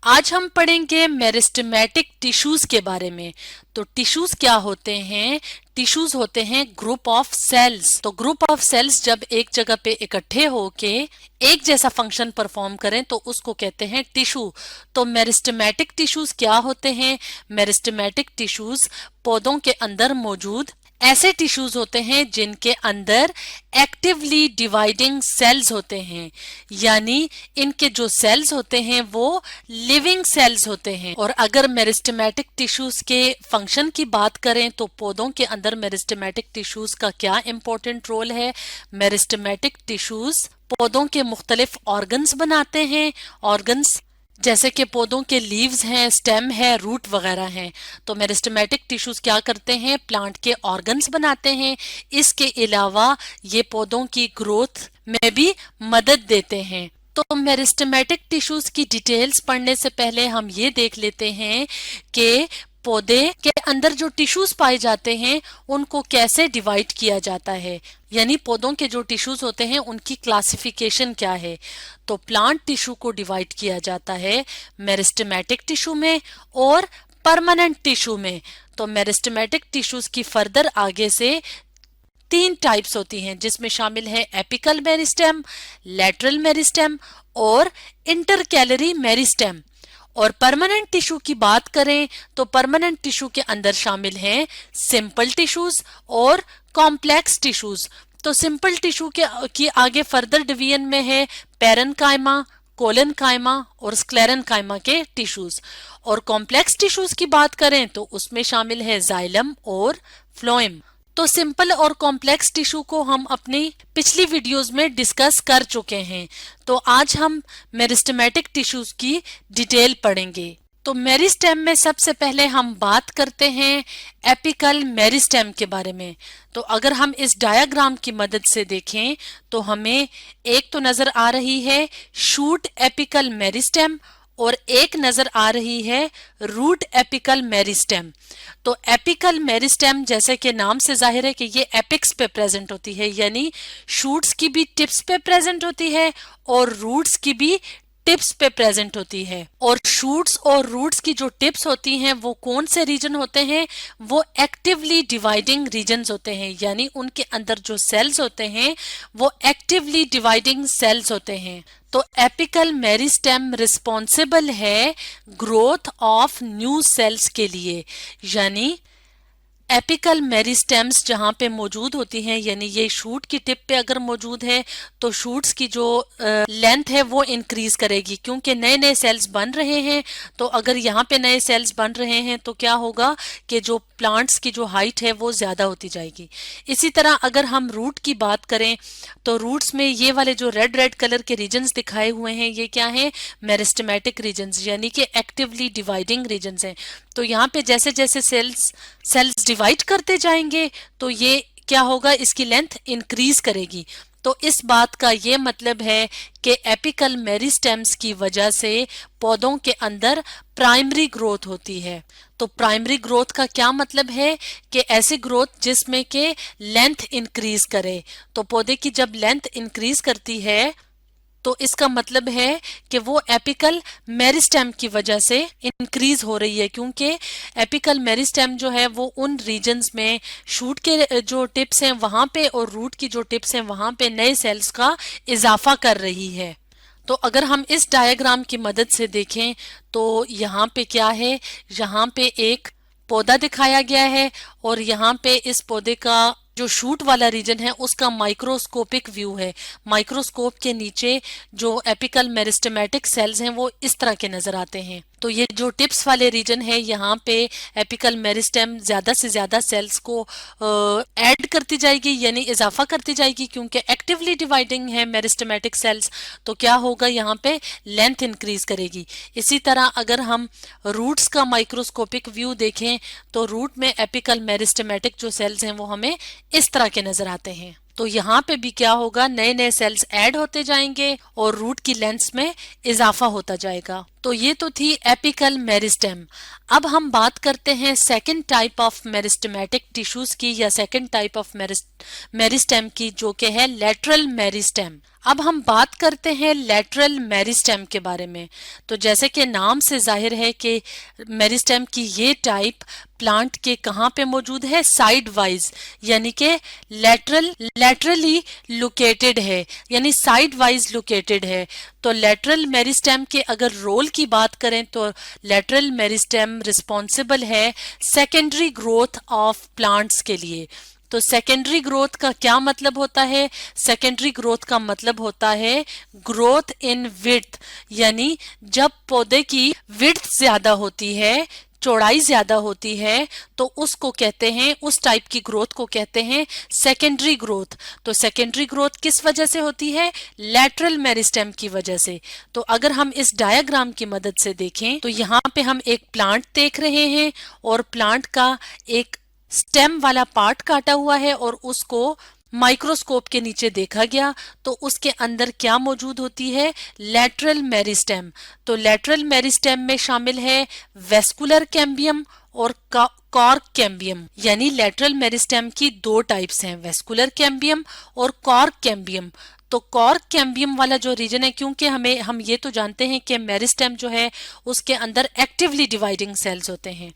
आज हम पढ़ेंगे मेरिस्टेमेटिक टिश्यूज के बारे में। तो टिश्यूज क्या होते हैं? टिश्यूज होते हैं ग्रुप ऑफ सेल्स। तो ग्रुप ऑफ सेल्स जब एक जगह पे इकट्ठे होके एक जैसा फंक्शन परफॉर्म करें तो उसको कहते हैं टिश्यू। तो मेरिस्टेमेटिक टिश्यूज क्या होते हैं? मेरिस्टेमेटिक टिश्यूज पौधों के अंदर मौजूद ऐसे टिश्यूज होते हैं जिनके अंदर एक्टिवली डिवाइडिंग सेल्स होते हैं, यानी इनके जो सेल्स होते हैं वो लिविंग सेल्स होते हैं। और अगर मेरिस्टेमेटिक टिश्यूज के फंक्शन की बात करें तो पौधों के अंदर मेरिस्टेमेटिक टिश्यूज का क्या इंपॉर्टेंट रोल है? मेरिस्टेमेटिक टिश्यूज पौधों के मुख्तलिफ ऑर्गन्स बनाते हैं। ऑर्गन्स जैसे कि पौधों के लीव्स हैं, स्टेम है, रूट वगैरह हैं। तो मेरिस्टेमेटिक टिश्यूज क्या करते हैं? प्लांट के ऑर्गन्स बनाते हैं। इसके अलावा ये पौधों की ग्रोथ में भी मदद देते हैं। तो मेरिस्टेमेटिक टिश्यूज की डिटेल्स पढ़ने से पहले हम ये देख लेते हैं कि पौधे के अंदर जो टिश्यूज पाए जाते हैं उनको कैसे डिवाइड किया जाता है, यानी पौधों के जो टिश्यूज होते हैं उनकी क्लासिफिकेशन क्या है। तो प्लांट टिश्यू को डिवाइड किया जाता है मेरिस्टेमेटिक टिश्यू में और परमानेंट टिश्यू में। तो मेरिस्टेमेटिक टिश्यूज की फर्दर आगे से तीन टाइप्स होती हैं, जिसमें शामिल है एपिकल मेरिस्टेम, लैटरल मेरिस्टेम और इंटरकैलरी मेरिस्टेम। और परमानेंट टिश्यू की बात करें तो परमानेंट टिश्यू के अंदर शामिल हैं सिंपल टिश्यूज और कॉम्प्लेक्स टिश्यूज। तो सिंपल टिश्यू के की आगे फर्दर डिवीजन में है पैरेन्काइमा, कोलेनकाइमा और स्क्लेरेनकाइमा के टिश्यूज। और कॉम्प्लेक्स टिश्यूज की बात करें तो उसमें शामिल है जाइलम और फ्लोएम। तो सिंपल और कॉम्प्लेक्स टिश्यू को हम अपनी पिछली वीडियोस में डिस्कस कर चुके हैं। तो आज हम मेरिस्टेमेटिक टिश्यूज की डिटेल पढ़ेंगे। तो मेरिस्टेम में सबसे पहले हम बात करते हैं एपिकल मेरिस्टेम के बारे में। तो अगर हम इस डायग्राम की मदद से देखें तो हमें एक तो नजर आ रही है शूट एपिकल मेरिस्टेम और एक नजर आ रही है रूट एपिकल मेरिस्टेम। तो एपिकल मेरिस्टेम जैसे कि नाम से जाहिर है कि ये एपिक्स पे प्रेजेंट होती है, यानी शूट्स की भी टिप्स पे प्रेजेंट होती है और रूट्स की भी टिप्स पे प्रेजेंट होती है। और शूट्स और रूट्स की जो टिप्स होती हैं वो कौन से रीजन होते हैं? वो एक्टिवली डिवाइडिंग रीजन्स होते हैं, यानी उनके अंदर जो सेल्स होते हैं वो एक्टिवली डिवाइडिंग सेल्स होते हैं। तो एपिकल मेरिस्टेम रिस्पॉन्सिबल है ग्रोथ ऑफ न्यू सेल्स के लिए, यानी एपिकल मेरिस्टेम्स जहाँ पे मौजूद होती हैं, यानी ये शूट की टिप पे अगर मौजूद है तो शूट्स की जो लेंथ है वो इंक्रीज करेगी, क्योंकि नए नए सेल्स बन रहे हैं। तो अगर यहाँ पे नए सेल्स बन रहे हैं तो क्या होगा कि जो प्लांट्स की जो हाइट है वो ज्यादा होती जाएगी। इसी तरह अगर हम रूट की बात करें तो रूट्स में ये वाले जो रेड रेड कलर के रीजन्स दिखाए हुए हैं ये क्या है? मेरिस्टेमेटिक रीजन्स, यानी कि एक्टिवली डिवाइडिंग रीजन्स हैं। तो यहाँ पे जैसे जैसे सेल्स डिवाइड करते जाएंगे तो ये क्या होगा? इसकी लेंथ इंक्रीज करेगी। तो इस बात का ये मतलब है कि एपिकल मेरिस्टेम्स की वजह से पौधों के अंदर प्राइमरी ग्रोथ होती है। तो प्राइमरी ग्रोथ का क्या मतलब है? कि ऐसी ग्रोथ जिसमें के लेंथ इंक्रीज करे। तो पौधे की जब लेंथ इंक्रीज करती है तो इसका मतलब है कि वो एपिकल मेरिस्टेम की वजह से इंक्रीज हो रही है, क्योंकि एपिकल मेरिस्टेम जो है वो उन रीजन्स में शूट के जो टिप्स हैं वहां पे और रूट की जो टिप्स हैं वहां पे नए सेल्स का इजाफा कर रही है। तो अगर हम इस डायग्राम की मदद से देखें तो यहाँ पे क्या है? यहाँ पे एक पौधा दिखाया गया है और यहाँ पे इस पौधे का जो शूट वाला रीजन है उसका माइक्रोस्कोपिक व्यू है। माइक्रोस्कोप के नीचे जो एपिकल मेरिस्टेमेटिक सेल्स हैं वो इस तरह के नजर आते हैं। तो ये जो टिप्स वाले रीजन है यहाँ पे एपिकल मेरिस्टेम ज्यादा से ज्यादा सेल्स को ऐड करती जाएगी, यानी इजाफा करती जाएगी, क्योंकि एक्टिवली डिवाइडिंग है मेरिस्टेमेटिक सेल्स। तो क्या होगा? यहाँ पे लेंथ इंक्रीज करेगी। इसी तरह अगर हम रूट्स का माइक्रोस्कोपिक व्यू देखें तो रूट में एपिकल मेरिस्टेमेटिक जो सेल्स हैं वो हमें इस तरह के नजर आते हैं। तो यहाँ पे भी क्या होगा? नए नए सेल्स ऐड होते जाएंगे और रूट की लेंथ में इजाफा होता जाएगा। तो ये तो थी एपिकल मेरिस्टेम। अब हम बात करते हैं second type of meristematic tissues की या सेकंड टाइप ऑफ मेरिस्टेम की, जो कि है लेटरल मेरिस्टेम। अब हम बात करते हैं लेटरल मेरिस्टेम के बारे में। तो जैसे कि नाम से जाहिर है कि मेरिस्टेम की ये टाइप प्लांट के कहाँ पे मौजूद है, साइड वाइज, यानी कि लेटरली लोकेटेड है, यानी साइड वाइज लोकेटेड है। तो लेटरल मेरिस्टेम के अगर रोल की बात करें तो लेटरल मेरिस्टेम रिस्पॉन्सिबल है सेकेंडरी ग्रोथ ऑफ प्लांट्स के लिए। तो सेकेंडरी ग्रोथ का क्या मतलब होता है? सेकेंडरी ग्रोथ का मतलब होता है ग्रोथ इन विड्थ, यानी जब पौधे की विड्थ ज्यादा होती है, चौड़ाई ज्यादा होती है, तो उसको कहते हैं, उस टाइप की ग्रोथ को कहते हैं सेकेंडरी ग्रोथ। तो सेकेंडरी ग्रोथ किस वजह से होती है? लेटरल मेरिस्टेम की वजह से। तो अगर हम इस डायग्राम की मदद से देखें तो यहाँ पे हम एक प्लांट देख रहे हैं और प्लांट का एक स्टेम वाला पार्ट काटा हुआ है और उसको माइक्रोस्कोप के नीचे देखा गया तो उसके अंदर क्या मौजूद होती है? Lateral meristem. तो लेटरल मेरिस्टेम में शामिल है वेस्कुलर कैम्बियम और कॉर्क कैम्बियम, यानी लेटरल मेरिस्टेम की दो टाइप्स हैं, वेस्कुलर कैम्बियम और कॉर्क कैम्बियम। तो कॉर्क कैम्बियम वाला जो रीजन है, क्योंकि हम ये तो जानते हैं कि मेरिस्टेम जो है उसके अंदर एक्टिवली डिवाइडिंग सेल्स होते हैं,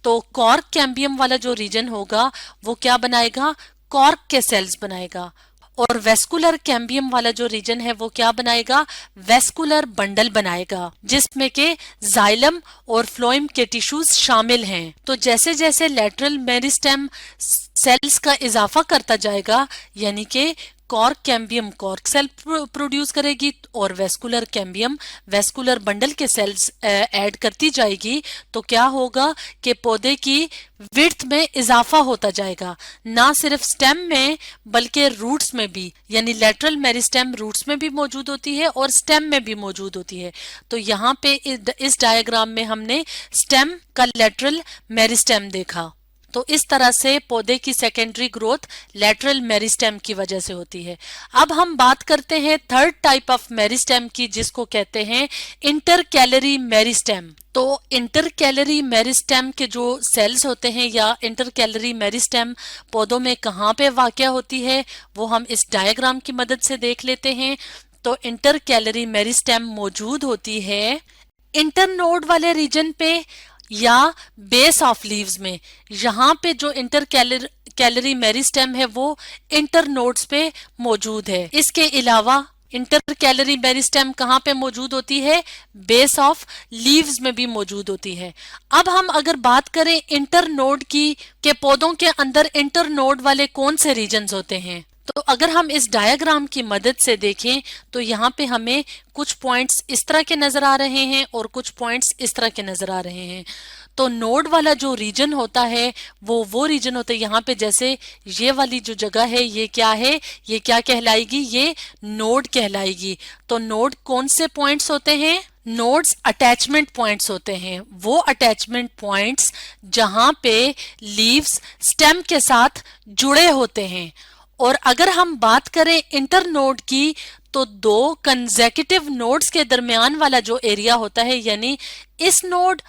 तो कॉर्क कैम्बियम वाला जो रीजन होगा वो क्या बनाएगा? कॉर्क के सेल्स बनाएगा। और वेस्कुलर कैम्बियम वाला जो रीजन है वो क्या बनाएगा? वेस्कुलर बंडल बनाएगा, जिसमें के जाइलम और फ्लोएम के टिश्यूज शामिल हैं। तो जैसे जैसे लेटरल मेरिस्टेम सेल्स का इजाफा करता जाएगा, यानी कि cork cambium cork cell produce करेगी और वेस्कुलर कैम्बियम वेस्कुलर बंडल के सेल्स ऐड करती जाएगी, तो क्या होगा कि पौधे की विड्थ में इजाफा होता जाएगा, ना सिर्फ स्टेम में बल्कि रूट्स में भी, यानी लेटरल मेरिस्टेम रूट्स में भी मौजूद होती है और स्टेम में भी मौजूद होती है। तो यहाँ पे इस डायग्राम में हमने स्टेम का लेटरल मेरिस्टेम देखा। तो इस तरह से पौधे की सेकेंडरी ग्रोथ लेटरल मेरिस्टेम की वजह से होती है। अब हम बात करते हैं थर्ड टाइप ऑफ मेरिस्टेम की, जिसको कहते हैं इंटरकैलरी मेरिस्टेम। तो इंटरकैलरी मेरिस्टेम के जो सेल्स होते हैं या इंटरकैलरी मेरिस्टेम पौधों में कहाँ पे वाक़या होती है वो हम इस डायग्राम की मदद से देख लेते हैं। तो इंटरकैलरी मेरिस्टेम मौजूद होती है इंटरनोड वाले रीजन पे या बेस ऑफ लीव्स में। यहाँ पे जो इंटरकैलरी मेरिस्टेम है वो इंटरनोड्स पे मौजूद है। इसके अलावा इंटरकैलरी मेरिस्टेम कहाँ पे मौजूद होती है? बेस ऑफ लीव्स में भी मौजूद होती है। अब हम अगर बात करें इंटरनोड की, के पौधों के अंदर इंटरनोड वाले कौन से रीजन्स होते हैं, तो अगर हम इस डायग्राम की मदद से देखें तो यहाँ पे हमें कुछ पॉइंट्स इस तरह के नजर आ रहे हैं और कुछ पॉइंट्स इस तरह के नजर आ रहे हैं। तो नोड वाला जो रीजन होता है वो रीजन होता है यहाँ पे, जैसे ये वाली जो जगह है ये क्या है? ये क्या कहलाएगी? ये नोड कहलाएगी। तो नोड कौन से पॉइंट्स होते हैं? नोड्स अटैचमेंट पॉइंट्स होते हैं, वो अटैचमेंट पॉइंट्स जहां पे लीव्स स्टेम के साथ जुड़े होते हैं। और अगर हम बात करें इंटरनोड की तो दो कंसेक्यूटिव नोड्स के दरमियान वाला जो एरिया होता है, यानी इस नोड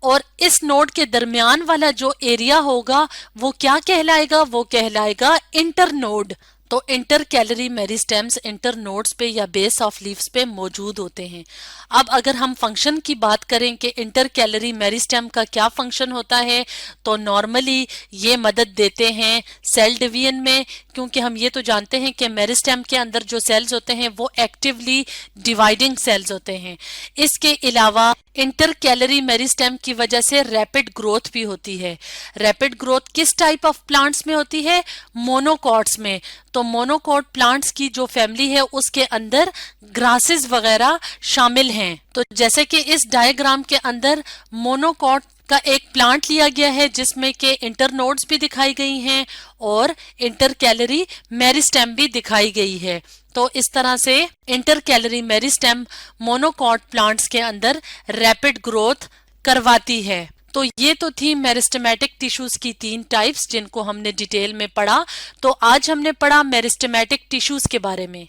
और इस नोड के दरमियान वाला जो एरिया होगा वो क्या कहलाएगा? वो कहलाएगा इंटरनोड। तो इंटरकैलरी मेरिस्टेम्स इंटरनोड्स पे या बेस ऑफ लीव्स पे मौजूद होते हैं। अब अगर हम फंक्शन की बात करें कि इंटरकैलरी मेरिस्टेम का क्या फंक्शन होता है, तो नॉर्मली ये मदद देते हैं सेल डिवीजन में, क्योंकि हम ये तो जानते हैं कि मेरिस्टेम के अंदर जो सेल्स होते हैं वो एक्टिवली डिवाइडिंग सेल्स होते हैं। इसके अलावा इंटरकैलरी मेरिस्टेम की वजह से रैपिड ग्रोथ भी होती है। रैपिड ग्रोथ किस टाइप ऑफ प्लांट्स में होती है? मोनोकॉट्स में। तो मोनोकॉट प्लांट्स की जो फैमिली है उसके अंदर ग्रासेस वगैरह शामिल हैं। तो जैसे कि इस डायग्राम के अंदर मोनोकॉट का एक प्लांट लिया गया है जिसमें के इंटरनोड्स भी दिखाई गई हैं और इंटरकैलरी मेरिस्टेम भी दिखाई गई है। तो इस तरह से इंटरकैलरी मेरिस्टेम मोनोकॉट प्लांट्स के अंदर रैपिड ग्रोथ करवाती है। तो ये तो थी मेरिस्टेमेटिक टिश्यूज की 3 टाइप्स जिनको हमने डिटेल में पढ़ा। तो आज हमने पढ़ा मेरिस्टेमेटिक टिश्यूज के बारे में।